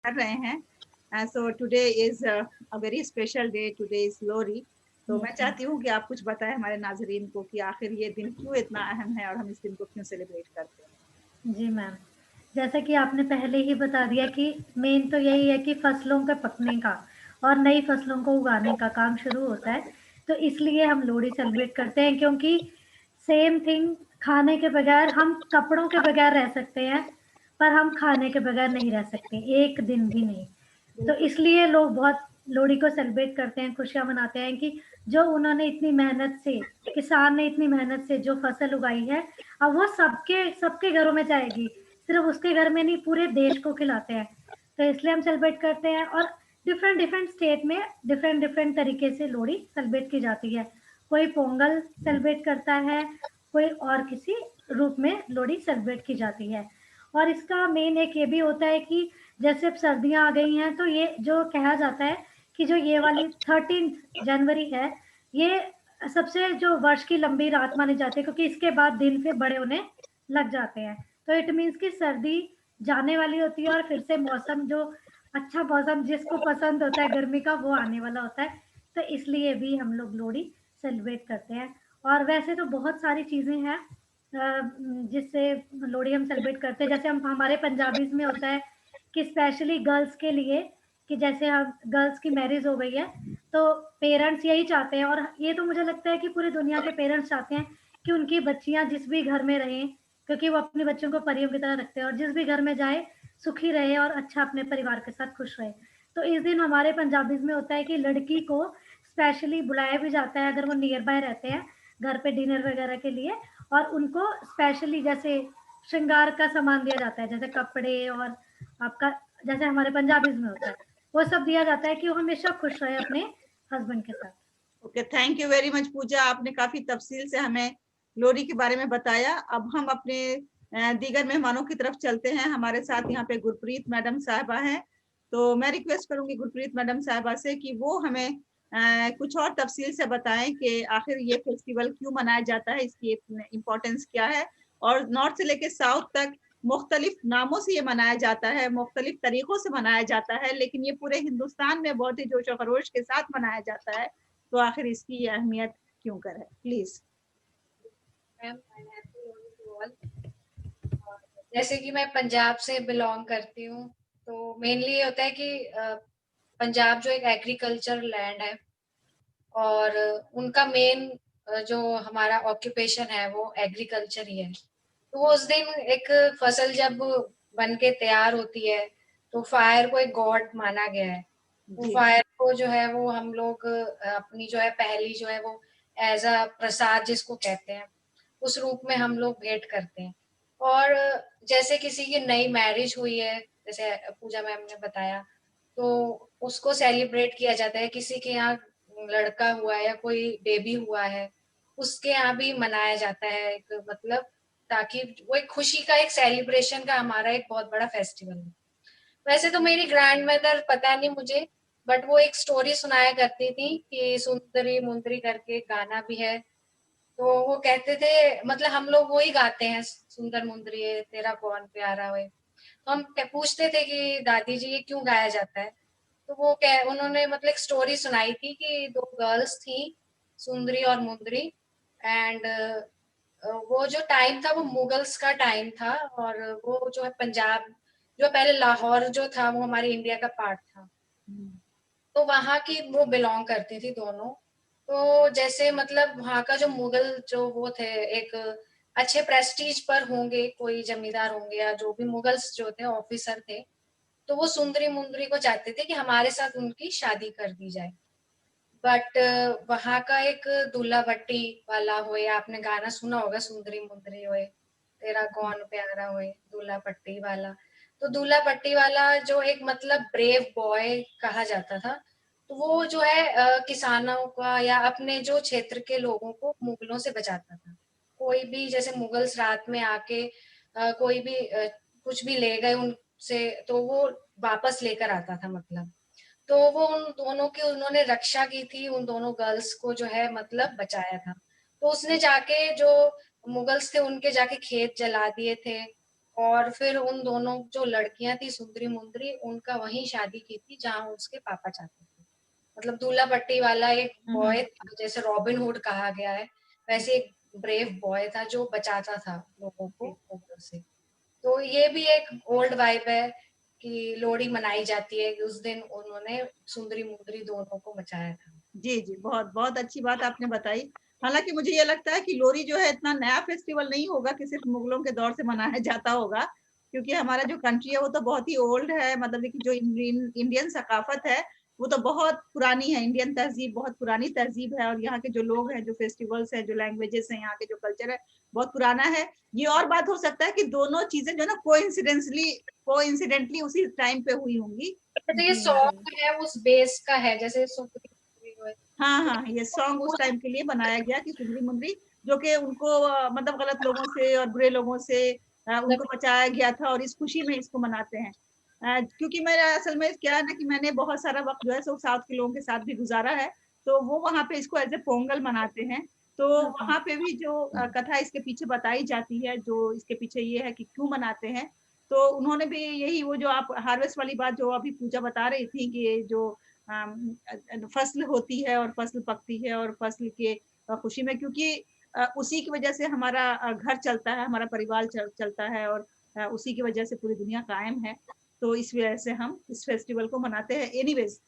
कर रहे हैं। So today is a very special day, today is Lohri. तो मैं चाहती हूँ कि आप कुछ बताएं हमारे नाजरीन को कि आखिर ये दिन क्यों इतना अहम है और हम इस दिन को क्यों सेलिब्रेट करते हैं। जी मैम, जैसा कि आपने पहले ही बता दिया कि मेन तो यही है कि फसलों के पकने का और नई फसलों को उगाने का काम शुरू होता है। तो इसलिए हम लोहड़ी सेलिब्रेट करते हैं, क्योंकि सेम थिंग, खाने के बगैर, हम कपड़ों के बगैर रह सकते हैं पर हम खाने के बगैर नहीं रह सकते, एक दिन भी नहीं। तो बिल्कुल। इसलिए लोग बहुत लोहड़ी को सेलिब्रेट करते हैं, खुशियाँ मनाते हैं कि जो उन्होंने इतनी मेहनत से, किसान ने इतनी मेहनत से जो फसल उगाई है, अब वो सबके सबके घरों में जाएगी, सिर्फ उसके घर में नहीं, पूरे देश को खिलाते हैं। तो इसलिए हम सेलिब्रेट करते हैं। और डिफरेंट डिफरेंट स्टेट में डिफरेंट डिफरेंट तरीके से लोहड़ी सेलिब्रेट की जाती है। कोई पोंगल सेलिब्रेट करता है, कोई और किसी रूप में लोहड़ी सेलिब्रेट की जाती है। और इसका मेन एक ये भी होता है कि जैसे अब सर्दियाँ आ गई हैं, तो ये जो कहा जाता है कि जो ये वाली 13 जनवरी है, ये सबसे जो वर्ष की लंबी रात मानी जाती है, क्योंकि इसके बाद दिन फिर बड़े होने लग जाते हैं। तो इट मीन्स कि सर्दी जाने वाली होती है और फिर से मौसम, जो अच्छा मौसम जिसको पसंद होता है गर्मी का, वो आने वाला होता है। तो इसलिए भी हम लोग लोहड़ी सेलिब्रेट करते हैं। और वैसे तो बहुत सारी चीज़ें हैं जिससे लोहड़ी हम सेलिब्रेट करते हैं। जैसे हम हमारे पंजाबीज़ में होता है कि स्पेशली गर्ल्स के लिए, कि जैसे हम गर्ल्स की मैरिज हो गई है, तो पेरेंट्स यही चाहते हैं, और ये तो मुझे लगता है कि पूरी दुनिया के पेरेंट्स चाहते हैं कि उनकी बच्चियां जिस भी घर में रहें, क्योंकि वो अपने बच्चों को परियों की तरह रखते हैं, और जिस भी घर में जाए सुखी रहे और अच्छा अपने परिवार के साथ खुश रहे। तो इस दिन हमारे पंजाबीज में होता है कि लड़की को स्पेशली बुलाया भी जाता है, अगर वो नियर बाय रहते हैं, घर पे डिनर वगैरह के लिए। और उनको स्पेशली जैसे श्रृंगार का सामान दिया जाता है, जैसे कपड़े, और आपका जैसे हमारे पंजाबीज में होता है, वो सब दिया जाता है कि वो हमेशा खुश रहे अपने हस्बैंड के साथ। Okay, thank you very much Pooja, आपने काफी तफसील से हमें लोहड़ी के बारे में बताया। अब हम अपने दीगर मेहमानों की तरफ चलते हैं। हमारे साथ यहाँ पे गुरप्रीत मैडम साहबा हैं। तो मैं रिक्वेस्ट करूंगी गुरप्रीत मैडम साहबा से कि वो हमें कुछ और तफसील से बताएं कि आखिर ये फेस्टिवल क्यों मनाया जाता है, इसकी इम्पोर्टेंस क्या है, और नॉर्थ से लेकर साउथ तक मुख्तलिफ नामों से ये मनाया जाता है, मुख्तलिफ तरीकों से मनाया जाता है, लेकिन ये पूरे हिंदुस्तान में बहुत ही जोशो खरोश के साथ मनाया जाता है। तो आखिर इसकी अहमियत क्यों कर है, प्लीज। जैसे कि मैं पंजाब से बिलोंग करती हूँ, तो मेनली ये होता है कि पंजाब जो एक एग्रीकल्चर लैंड है, और उनका मेन जो हमारा ऑक्यूपेशन है वो एग्रीकल्चर ही है। तो वो उस दिन एक फसल जब बन के तैयार होती है, तो फायर को एक गॉड माना गया है। वो जी। फायर को जो है वो हम लोग अपनी जो है पहली जो है वो एज अ प्रसाद जिसको कहते हैं, उस रूप में हम लोग भेंट करते हैं। और जैसे किसी की नई मैरिज हुई है, जैसे पूजा मैम ने बताया, तो उसको सेलिब्रेट किया जाता है। किसी के यहाँ लड़का हुआ है या कोई बेबी हुआ है, उसके यहाँ भी मनाया जाता है, एक मतलब ताकि वो एक खुशी का, एक सेलिब्रेशन का हमारा एक बहुत बड़ा फेस्टिवल है। वैसे तो मेरी ग्रैंड मदर, पता नहीं मुझे, बट वो एक स्टोरी सुनाया करती थी कि सुंदरी मुंदरी करके एक गाना भी है। तो वो कहते थे, मतलब हम लोग वही गाते हैं, सुंदर मुंदरी तेरा कौन प्यारा है। तो हम पूछते थे कि दादी जी ये क्यों गाया जाता है। तो वो उन्होंने मतलब एक स्टोरी सुनाई थी कि दो गर्ल्स थी, सुंदरी और मुंदरी, एंड वो जो टाइम था वो मुगल्स का टाइम था, और वो जो है पंजाब, जो पहले लाहौर जो था वो हमारे इंडिया का पार्ट था, तो वहां की वो बिलोंग करती थी दोनों। तो जैसे मतलब वहां का जो मुगल जो वो थे, एक अच्छे प्रेस्टीज पर होंगे, कोई जमींदार होंगे या जो भी मुगल्स जो थे ऑफिसर थे, तो वो सुंदरी मुंदरी को चाहते थे कि हमारे साथ उनकी शादी कर दी जाए। बट वहां का एक दूल्हा भट्टी वाला होए, आपने गाना सुना होगा, सुंदरी मुंदरी होए तेरा कौन प्यारा होए, दूल्हा पट्टी वाला। तो दूल्हा पट्टी वाला जो एक मतलब ब्रेव बॉय कहा जाता था, तो वो जो है किसानों का या अपने जो क्षेत्र के लोगों को मुगलों से बचाता था। कोई भी जैसे मुगल्स रात में आके कोई भी कुछ भी ले गए उनसे, तो वो वापस लेकर आता था मतलब। तो वो उन दोनों की उन्होंने रक्षा की थी, उन दोनों गर्ल्स को जो है मतलब बचाया था। तो उसने जाके जो मुगल्स थे उनके जाके खेत जला दिए थे, और फिर उन दोनों जो लड़कियां थी सुंदरी मुंदरी, उनका वहीं शादी की थी जहाँ उसके पापा चाहते थे। मतलब दूल्हा पट्टी वाला एक बॉय, जैसे रॉबिन हुड कहा गया है, वैसे एक ब्रेव बॉय था जो बचाता था लोगों को ओगरों से। तो ये भी एक ओल्ड वाइब है कि लोहड़ी मनाई जाती है कि उस दिन उन्होंने सुंदरी मुंदरी दोनों को बचाया था। जी जी, बहुत बहुत अच्छी बात आपने बताई। हालांकि मुझे ये लगता है कि लोहड़ी जो है इतना नया फेस्टिवल नहीं होगा कि सिर्फ मुगलों के दौर से मनाया जाता होगा, क्योंकि हमारा जो कंट्री है वो तो बहुत ही ओल्ड है। मतलब कि जो इंडियन सकाफत है वो तो बहुत पुरानी है, इंडियन तहजीब बहुत पुरानी तहजीब है, और यहाँ के जो लोग हैं, जो फेस्टिवल्स हैं, जो लैंग्वेजेस हैं, यहाँ के जो कल्चर है बहुत पुराना है। ये और बात हो सकता है कि दोनों चीजें जो है ना कोइंसिडेंटली उसी टाइम पे हुई होंगी। तो ये सॉन्ग है उस बेस का है, जैसे सुंदरी मुंदरी। हाँ हाँ, ये सॉन्ग उस टाइम के लिए बनाया गया कि सुंदरी मुंदरी जो कि उनको मतलब गलत लोगों से और बुरे लोगों से उनको बचाया गया था, और इस खुशी में इसको मनाते हैं। क्योंकि मेरा असल में क्या है ना कि मैंने बहुत सारा वक्त जो है सो साउथ के लोगों के साथ भी गुजारा है, तो वो वहाँ पे इसको एज ए पोंगल मनाते हैं। तो वहाँ पे भी जो कथा इसके पीछे बताई जाती है, जो इसके पीछे ये है कि क्यों मनाते हैं, तो उन्होंने भी यही, वो जो आप हार्वेस्ट वाली बात जो अभी पूजा बता रही थी कि जो फसल होती है और फसल पकती है और फसल के खुशी में, क्योंकि उसी की वजह से हमारा घर चलता है, हमारा परिवार चलता है, और उसी की वजह से पूरी दुनिया कायम है। तो इस वजह से हम इस फेस्टिवल को मनाते हैं। एनीवेज,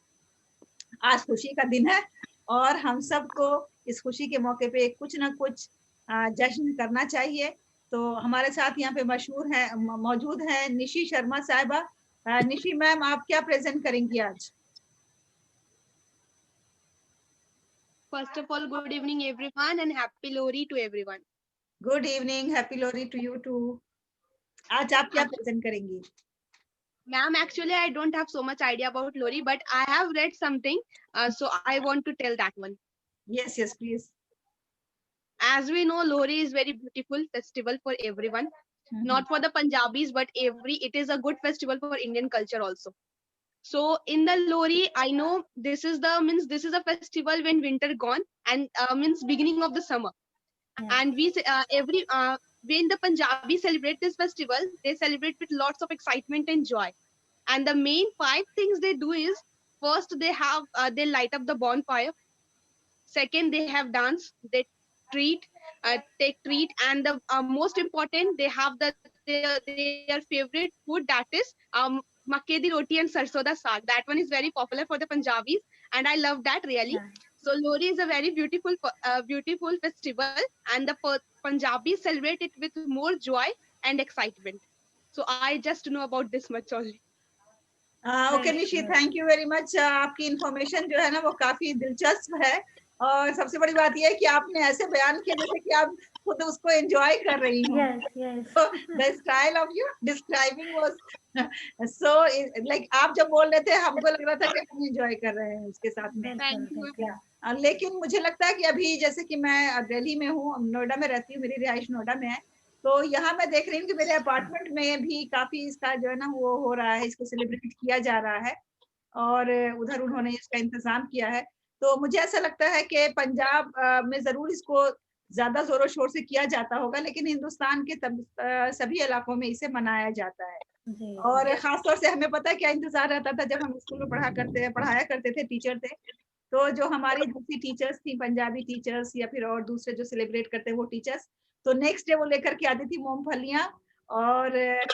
आज खुशी का दिन है और हम सबको इस खुशी के मौके पे कुछ ना कुछ जश्न करना चाहिए। तो हमारे साथ यहाँ पे मौजूद है निशी शर्मा साहिबा। निशी मैम, आप क्या प्रेजेंट करेंगी आज? First of all, good evening everyone and happy Lohri to everyone. Good evening, happy Lohri to you too. आज आप क्या प्रेजेंट करेंगी? Ma'am, actually I don't have so much idea about Lohri, but I have read something, so I want to tell that one. Yes, yes, please. As we know, Lohri is very beautiful festival for everyone, not for the Punjabis, but it is a good festival for Indian culture also. So in the Lohri, I know this is a festival when winter gone and means beginning of the summer. And we when the Punjabi celebrate this festival, they celebrate with lots of excitement and joy. And the main 5 things they do is, first they light up the bonfire. Second, they have dance. They treat, take treat, and the most important, they have their favorite food, that is makke di roti and sarson da saag. That one is very popular for the Punjabis, and I love that really. So Lohri is a very beautiful festival, and the Punjabis celebrate it with more joy and excitement. So I just know about this much only. Okay Nishi, thank you very much. आपकी information जो है ना वो काफी दिलचस्प है, और सबसे बड़ी बात ये है कि आपने ऐसे बयान किया जैसे कि आप खुद उसको एंजॉय कर रही हो। The style of you describing was so like, आप जब बोल रहे थे हमको लग रहा था कि हम एंजॉय कर रहे हैं उसके साथ में। लेकिन मुझे लगता है कि अभी जैसे कि मैं दिल्ली में हूँ, नोएडा में रहती हूँ, मेरी रिहाइश नोएडा में है, तो यहाँ मैं देख रही हूँ कि मेरे अपार्टमेंट में भी काफी इसका जो है ना वो हो रहा है, इसको सेलिब्रेट किया जा रहा है, और उधर उन्होंने इसका इंतजाम किया है। तो मुझे ऐसा लगता है कि पंजाब में जरूर इसको ज्यादा जोरों शोर से किया जाता होगा, लेकिन हिंदुस्तान के सभी इलाकों में इसे मनाया जाता है। और खासतौर से हमें पता है क्या इंतजार रहता था जब हम स्कूल में पढ़ाया करते थे, टीचर थे, तो जो हमारी दूसरी टीचर्स थी, पंजाबी टीचर्स या फिर और दूसरे जो सेलिब्रेट करते हैं वो टीचर्स, तो नेक्स्ट डे वो लेकर के आती थी मूंगफलियां और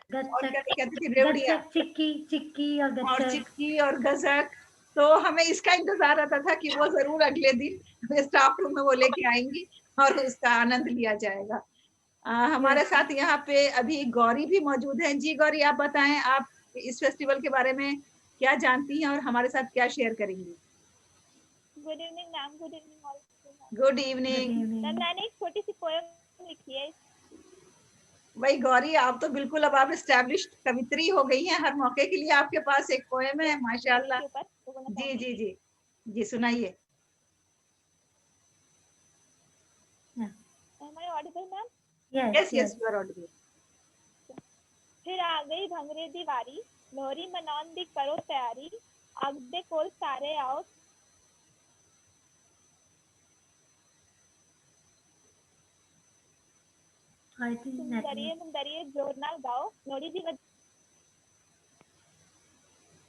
क्या कहती थी, रेवड़िया, चिक्की और गजक। तो हमें इसका इंतजार रहता था कि वो जरूर अगले दिन स्टाफ रूम में वो लेके आएंगी और उसका आनंद लिया जाएगा। हमारे साथ यहाँ पे अभी गौरी भी मौजूद है। जी गौरी, आप बताएं, आप इस फेस्टिवल के बारे में क्या जानती हैं और हमारे साथ क्या शेयर करेंगी? Good evening ma'am, good evening all. Good evening ma'am, मैंने एक छोटी सी पोएम लिखी है। भाई गौरी, आप तो बिल्कुल अब आप एस्टैब्लिश्ड कवित्री हो गई हैं, हर मौके के लिए आपके पास एक पोएम है, माशाल्लाह। जी जी जी जी, सुनाइए। Audible ma'am? Yes yes, you are audible. फिर आ गई भंगरे दी वारी, लोहरी मनाउण दी करो तैयारी, अग दे कोल सारे आओ। आई थिंक सुंदरिये मुंदरिये जोर नाल गाओ लोहड़ी दी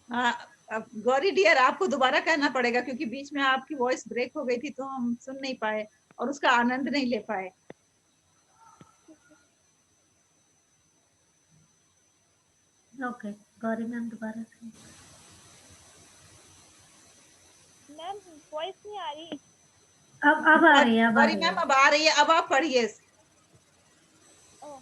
हाँ, अब गौरी डियर आपको दोबारा कहना पड़ेगा क्योंकि बीच में आपकी वॉइस ब्रेक हो गई थी तो हम सुन नहीं पाए और उसका आनंद नहीं ले पाए। ओके गौरी मैम दोबारा से। मैम वॉइस नहीं आ रही। अब आ रही है, अब आ गौरी रही मैम है। अब आ रही है, अब आप पढ़िए। Oh,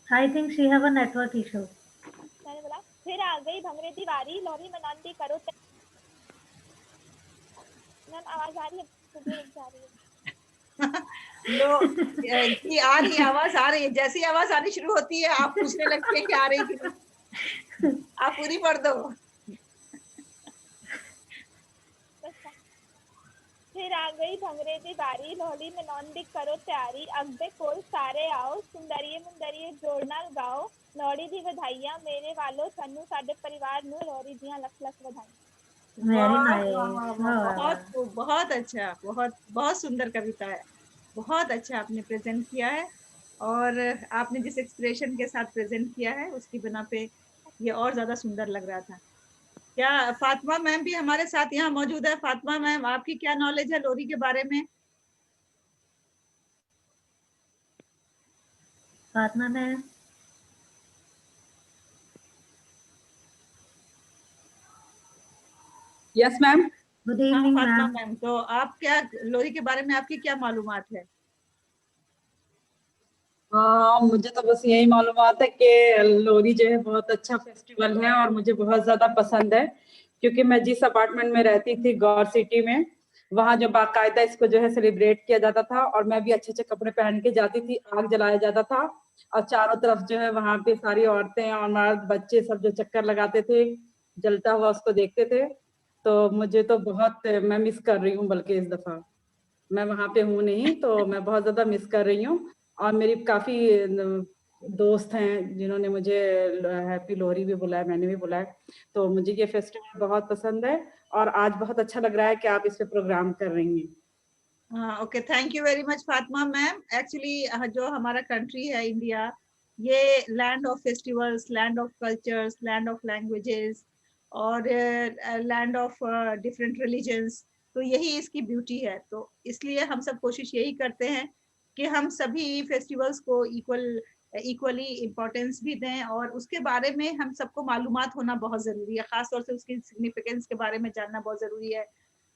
I think she have a network issue. मैंने बोला फिर आ गई भंगरे दी वारी लोहड़ी मनाने करो मैम आवाज आ रही है? मुझे नहीं आ रही है। जी आ रही है, आवाज आ रही है। जैसी आवाज आनी शुरू होती है आप पूछने लगती है कि आ रही कि नहीं। आप पूरी पढ़ दो। फिर आ गई भंगरे दी वारी लोहड़ी मनाने दी करो तैयारी अग दे कोल सारे आओ सुंदरिये मुंदरिये जोड़ नाल गाओ लोहड़ी दी बधाइयां मेरे वालों सानू साडे परिवार नू लोहड़ी दियां लख लख बधाइयां। वेरी वाह, नाइस। वाह, वाह, वाह, बहुत खूब, बहुत अच्छा, बहुत बहुत सुंदर कविता है। बहुत अच्छा आपने प्रेजेंट किया है और आपने जिस एक्सप्रेशन के साथ प्रेजेंट किया है उसकी बिना पे ये और ज्यादा सुंदर लग रहा था। क्या फातिमा मैम भी हमारे साथ यहाँ मौजूद है? फातिमा मैम, आपकी क्या नॉलेज है लोरी के बारे में? Fatima ma'am, yes ma'am. Good हाँ इवनिंग फातिमा मैम। मैम, तो आप क्या लोरी के बारे में आपकी क्या मालूमात है? हाँ, मुझे तो बस यही मालूमात है कि लोहड़ी जो है बहुत अच्छा फेस्टिवल है और मुझे बहुत ज्यादा पसंद है, क्योंकि मैं जिस अपार्टमेंट में रहती थी गौर सिटी में, वहाँ जो बाकायदा इसको जो है सेलिब्रेट किया जाता था और मैं भी अच्छे अच्छे कपड़े पहन के जाती थी, आग जलाया जाता था और चारों तरफ जो है वहाँ पे सारी औरतें और मर्द बच्चे सब जो चक्कर लगाते थे, जलता हुआ उसको देखते थे। तो मुझे तो बहुत, मैं मिस कर रही हूँ, बल्कि इस दफा मैं वहां पे हूँ नहीं तो मैं बहुत ज्यादा मिस कर रही हूँ। और मेरी काफी दोस्त हैं जिन्होंने मुझे हैप्पी लोहड़ी भी बुलाया, मैंने भी बुलाया। तो मुझे ये फेस्टिवल बहुत पसंद है और आज बहुत अच्छा लग रहा है कि आप इस पे प्रोग्राम कर रही हैं। Okay, thank you very much Fatima ma'am. Actually जो हमारा कंट्री है इंडिया, ये land of festivals, land of cultures, land of languages और लैंड ऑफ डिफरेंट रिलीजन्स, तो यही इसकी ब्यूटी है। तो इसलिए हम सब कोशिश यही करते हैं कि हम सभी फेस्टिवल्स को इक्वली इम्पोर्टेंस भी दें और उसके बारे में हम सबको मालूमात होना बहुत जरूरी है, खासतौर से उसकी सिग्निफिकेंस के बारे में जानना बहुत जरूरी है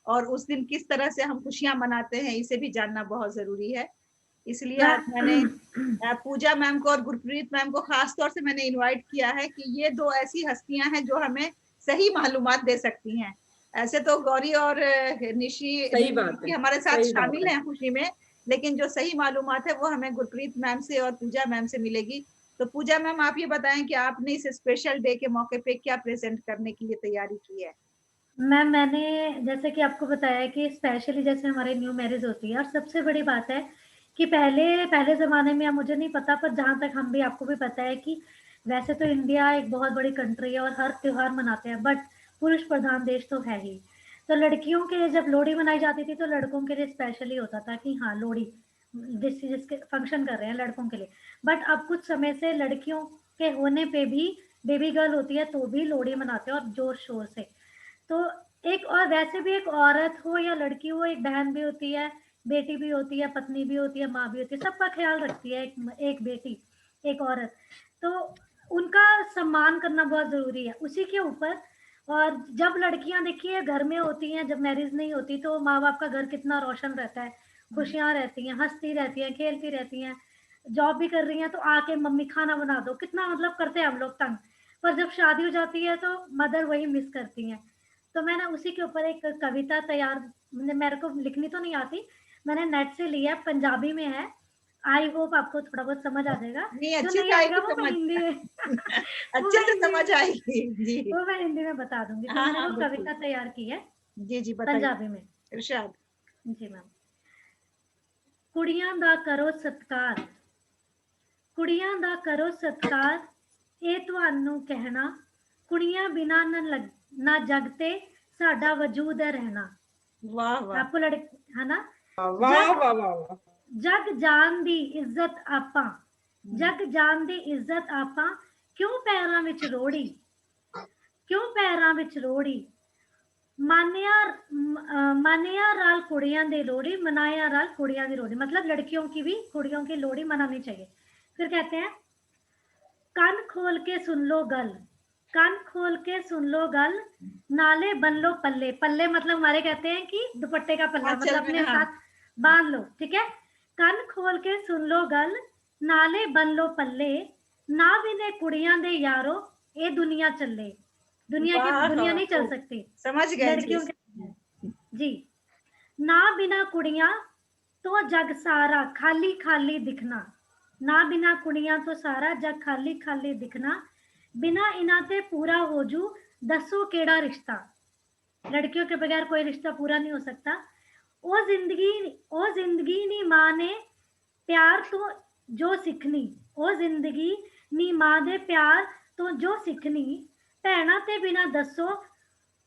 और उस दिन किस तरह से हम खुशियां मनाते हैं इसे भी जानना बहुत जरूरी है। इसलिए आज मैंने पूजा मैम को और गुरप्रीत मैम को खास तौर से मैंने इनवाइट किया है कि ये दो ऐसी हस्तियां हैं जो हमें सही मालूमात दे सकती हैं। ऐसे तो गौरी और निशी सही बात है, हमारे साथ सही बात शामिल है। हैं खुशी में, लेकिन जो सही मालूमात है वो हमें गुरप्रीत मैम से और पूजा मैम से मिलेगी। तो पूजा मैम, आप ये बताएं कि आपने इस स्पेशल डे के मौके पे क्या प्रेजेंट करने की ये तैयारी की है? मैम मैंने जैसे कि आपको बताया कि स्पेशली जैसे हमारे न्यू मैरिज होती है और सबसे बड़ी बात है कि पहले ज़माने में, मुझे नहीं पता पर जहाँ तक हम भी, आपको भी पता है कि वैसे तो इंडिया एक बहुत बड़ी कंट्री है और हर त्योहार मनाते हैं, बट पुरुष प्रधान देश तो है ही। तो लड़कियों के लिए जब लोहड़ी मनाई जाती थी तो लड़कों के लिए स्पेशली होता था कि हाँ लोहड़ी जिसके फंक्शन कर रहे हैं लड़कों के लिए। बट अब कुछ समय से लड़कियों के होने पे भी, बेबी गर्ल होती है तो भी लोहड़ी मनाते हैं और जोर शोर से। तो एक, और वैसे भी एक औरत हो या लड़की हो, एक बहन भी होती है, बेटी भी होती है, पत्नी भी होती है, माँ भी होती है, सबका ख्याल रखती है एक बेटी, एक औरत। तो उनका सम्मान करना बहुत जरूरी है उसी के ऊपर। और जब लड़कियां देखिए घर में होती हैं, जब मैरिज नहीं होती, तो माँ बाप का घर कितना रोशन रहता है, खुशियां रहती हैं, हंसती रहती हैं, खेलती रहती हैं। जॉब भी कर रही हैं तो आके मम्मी खाना बना दो, कितना मतलब करते हैं हम लोग तंग। पर जब शादी हो जाती है तो मदर वही मिस करती हैं। तो मैंने उसी के ऊपर एक कविता तैयार, मेरे को लिखनी तो नहीं आती, मैंने नेट से लिया, पंजाबी में है। आई होप आपको थोड़ा बहुत समझ आ जाएगा, नहीं, जो अच्छे नहीं से आएगा आएगी वो मैं समझ। हिंदी में वो अच्छे मैं से हिंदी समझ आएगी जी। वो मैं हिंदी में बता दूंगी। तो हाँ मैंने हाँ वो बिल्कुल। कविता तैयार की है जी जी बताइए पंजाबी में। इरशाद। जी मैम। कुड़ियां दा करो सत्कार, कुड़ियां दा करो सत्कार, ਇਹ ਤੁਹਾਨੂੰ ਕਹਿਣਾ, कुड़ियां बिना ना जगते साडा वजूद है रहना। वाह वाह। आपको लड़के है ना, वाह वाह वाह वाह। जग जान दी इज्जत आपा, जग जान दी इज्जत आपा, क्यों पैरां विच रोड़ी, क्यों पैरां विच रोड़ी, मानिया राल कुड़ियां दी लोड़ी, मनाया राल कुड़ियां दी लोड़ी। मतलब लड़कियों की भी कुड़ियों की लोड़ी मनानी चाहिए। फिर कहते हैं कान खोल के सुन लो गल, कान खोल के सुन लो गल, नाले बन लो पल्ले। पल्ले मतलब हमारे कहते हैं कि दुपट्टे का पल्ला, आंचल मतलब में, अपने हाँ। साथ बांध लो, ठीक है। कान खोल के सुन लो गल, नाले बन लो पल्ले, ना बिने कुड़ियां दे यारो, ये दुनिया चले। दुनिया नहीं चल सकती समझ गए लड़कियों जी। के जी। ना बिना कुड़ियां तो जग सारा खाली खाली दिखना, ना बिना कुड़ियां तो सारा जग खाली खाली दिखना, बिना इना ते पूरा हो जू दसो केड़ा रिश्ता। लड़कियों के बगैर कोई रिश्ता पूरा नहीं हो सकता। ओ जिंदगी नी मां ने प्यार तो जो सिखनी, ओ जिंदगी नी मां दे प्यार तो जो सिखनी, भैणा ते बिना दसो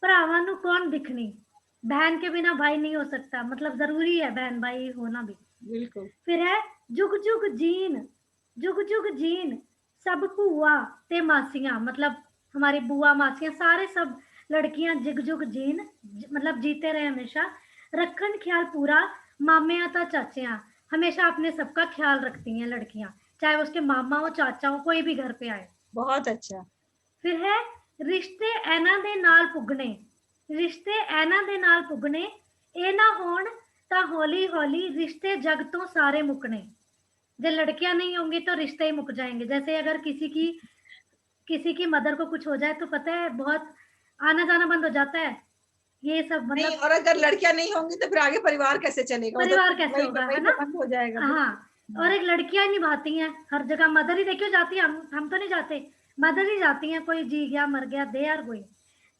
भरावां नू कौन दिखनी। बहन के बिना भाई नहीं हो सकता, मतलब जरूरी है बहन भाई होना भी। बिल्कुल। फिर है जुग जुग जीन, जुग जुग जीन सब भूआ ते मासियां, मतलब हमारी बुआ मासियां सारे सब लड़कियां जुग जुग जीन, मतलब जीते रहे हमेशा। रखन ख्याल पूरा मामे ता चाचियां, हमेशा अपने सबका ख्याल रखती हैं लड़कियां, चाहे उसके मामा हो चाचा हो कोई भी घर पे आए। बहुत अच्छा। फिर है रिश्ते ऐना दे नाल पुगने, रिश्ते ऐना दे नाल पुगने, ए ना होण ता हौली हौली रिश्ते जग तो सारे मुकने। जब लड़कियां नहीं होंगी तो रिश्ते ही मुक जाएंगे। जैसे अगर किसी की मदर को कुछ हो जाए तो पता है बहुत आना जाना बंद हो जाता है, ये सब नहीं, मतलब। और अगर लड़कियां नहीं होंगी तो फिर आगे परिवार कैसे चलेगा, परिवार कैसे होगा, है ना। बंद हो जाएगा। हाँ, और एक लड़कियां ही निभाती हैं हर जगह। मदर ही देखियो जाती है, हम तो नहीं जाते, मदर ही जाती हैं। कोई जी गया मर गया दे यार कोई।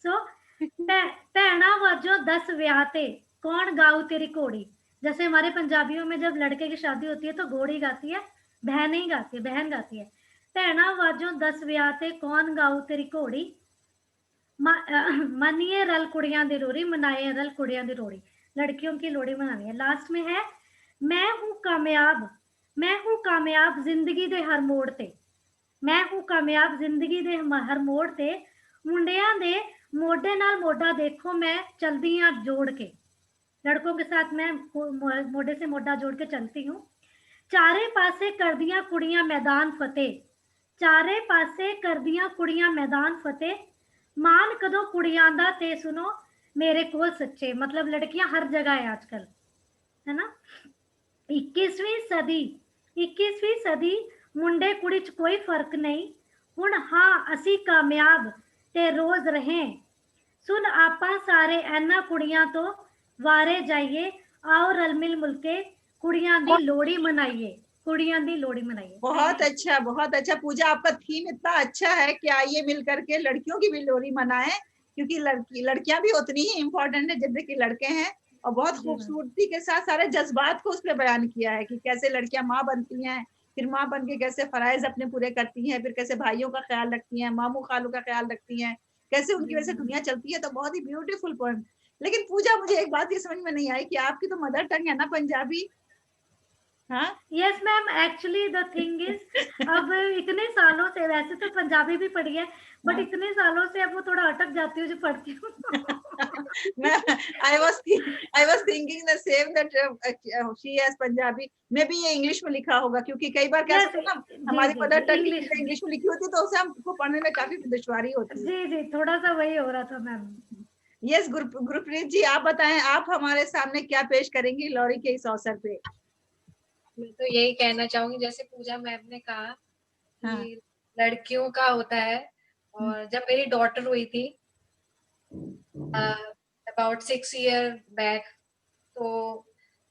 सो भैणा वाजो 10 ब्याह ते कौन गाऊ तेरी घोड़ी। जैसे हमारे पंजाबियों में जब लड़के की शादी होती है तो घोड़ी गाती है, बहन नहीं गाती है, बहन गाती है। भैणा वाजो 10 ब्याह ते कौन गाऊ तेरी घोड़ी, मनिए रल कुड़ियां दी लोड़ी, मनाए रल कुड़ियां दी लोड़ी। लड़कियों की लोड़ी मनानी है। लास्ट में है मैं हूं कामयाब, मैं हूं कामयाब जिंदगी दे हर मोड़ ते, मैं हूं कामयाब जिंदगी दे हर मोड़ ते, मुंडियां दे मोढे नाल मोढा देखो मैं चलदी हां जोड़ के। लड़कों के साथ मैं मोढे से मोढा जोड़ के चलती हूँ। चारे पासे कर दियां कुड़ियां मैदान फतेह, चारे पासे कर दियां कुड़ियां मैदान फतेह, मान कदों कुड़ियां दा ते सुनो मेरे कोल सच्चे। मतलब लड़कियां हर जगह है आजकल, है ना। 21वीं सदी मुंडे कुड़ी च कोई फर्क नहीं, हुण हाँ असी कामयाब ते रोज रहें, सुन आपा सारे ऐना कुड़ियां तो वारे जाइए, आओ रल मिल मुलके कुड़ियां दी लोड़ी मनाइए, कुड़ियां दी लोड़ी मनाइए। बहुत अच्छा, बहुत अच्छा पूजा। आपका थीम इतना अच्छा है कि आइए मिल करके लड़कियों की भी लोरी मनाएं, क्योंकि लड़कियां भी उतनी ही इम्पोर्टेंट है जितने कि लड़के हैं। और बहुत खूबसूरती के साथ सारे जज्बात को उसमें बयान किया है कि कैसे लड़कियां माँ बनती हैं, फिर माँ बन के कैसे फराइज अपने पूरे करती हैं, फिर कैसे भाइयों का ख्याल रखती हैं, मामू खालू का ख्याल रखती हैं, कैसे उनकी वजह से दुनिया चलती है। तो बहुत ही ब्यूटीफुल पॉइंट। लेकिन पूजा, मुझे एक बात ये समझ में नहीं आई कि आपकी तो मदर टंग है ना पंजाबी। हाँ, yes ma'am, actually the thing is अब इतने सालों से, वैसे तो पंजाबी भी पढ़ी है बट इतने सालों से अब वो थोड़ा अटक जाती हूँ जो पढ़ती हूँ। I was thinking the same that she has Punjabi. Maybe ये इंग्लिश में लिखा होगा, क्योंकि कई बार क्या होता है ना, हमारी मदर टंग इंग्लिश में लिखी होती है तो उसे हमको पढ़ने में काफी दुश्वारी होती है। जी जी, थोड़ा सा वही हो रहा था मैम। यस, गुरप्रीत जी आप बताएं, आप हमारे सामने क्या पेश करेंगी लोरी के इस अवसर पे। मैं तो यही कहना चाहूंगी, जैसे पूजा मैम ने कहा कि लड़कियों का होता है, और जब मेरी डॉटर हुई थी अबाउट 6 ईयर बैक, तो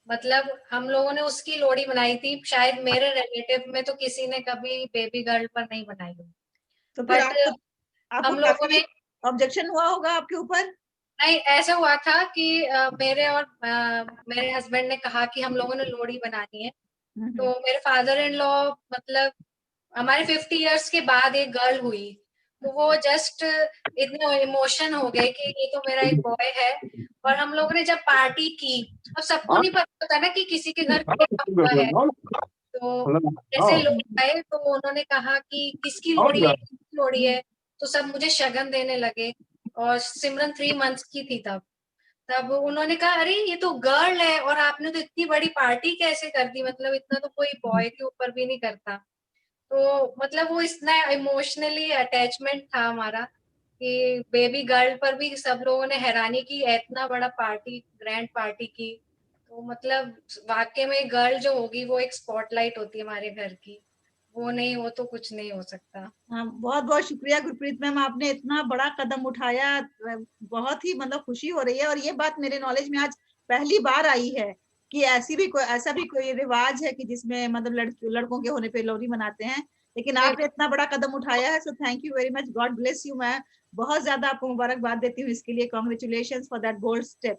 मतलब हम लोगों ने उसकी लोहड़ी मनाई थी। शायद मेरे रिलेटिव में तो किसी ने कभी बेबी गर्ल पर नहीं बनाई हो। तो फिर बट आपको हम लोगों ने ऑब्जेक्शन हुआ होगा आपके ऊपर। नहीं, ऐसा हुआ था कि मेरे हस्बैंड ने कहा कि हम लोगों ने लोहड़ी बनानी है। तो मेरे फादर इन लॉ, मतलब हमारे 50 इयर्स के बाद एक गर्ल हुई, तो वो जस्ट इतने इमोशन हो गए कि ये तो मेरा एक बॉय है। और हम लोगों ने जब पार्टी की, अब सबको नहीं पता होता ना कि किसी के घर क्या हुआ है, तो जैसे लोग आए तो उन्होंने कहा कि किसकी लोड़ी है, किसकी लोड़ी है, तो सब मुझे शगन देने लगे। और सिमरन 3 मंथ्स की थी तब उन्होंने कहा अरे ये तो गर्ल है और आपने तो इतनी बड़ी पार्टी कैसे कर दी, मतलब इतना तो कोई बॉय के ऊपर भी नहीं करता। तो मतलब वो इतना इमोशनली अटैचमेंट था हमारा कि बेबी गर्ल पर भी सब लोगों ने हैरानी की, इतना बड़ा पार्टी, ग्रैंड पार्टी की। तो मतलब वाकई में गर्ल जो होगी वो एक स्पॉटलाइट होती है हमारे घर की, वो नहीं हो तो कुछ नहीं हो सकता। हाँ, बहुत बहुत शुक्रिया गुरप्रीत मैम, आपने इतना बड़ा कदम उठाया, बहुत ही मतलब खुशी हो रही है। और ये बात मेरे नॉलेज में आज पहली बार आई है कि ऐसा भी कोई रिवाज है कि जिसमें मतलब लड़कों के होने पे लोहड़ी मनाते हैं, लेकिन आपने इतना बड़ा कदम उठाया है। So thank you very much, God bless you. मैं बहुत ज्यादा आपको मुबारकबाद देती हूँ इसके लिए, congratulation for that bold step.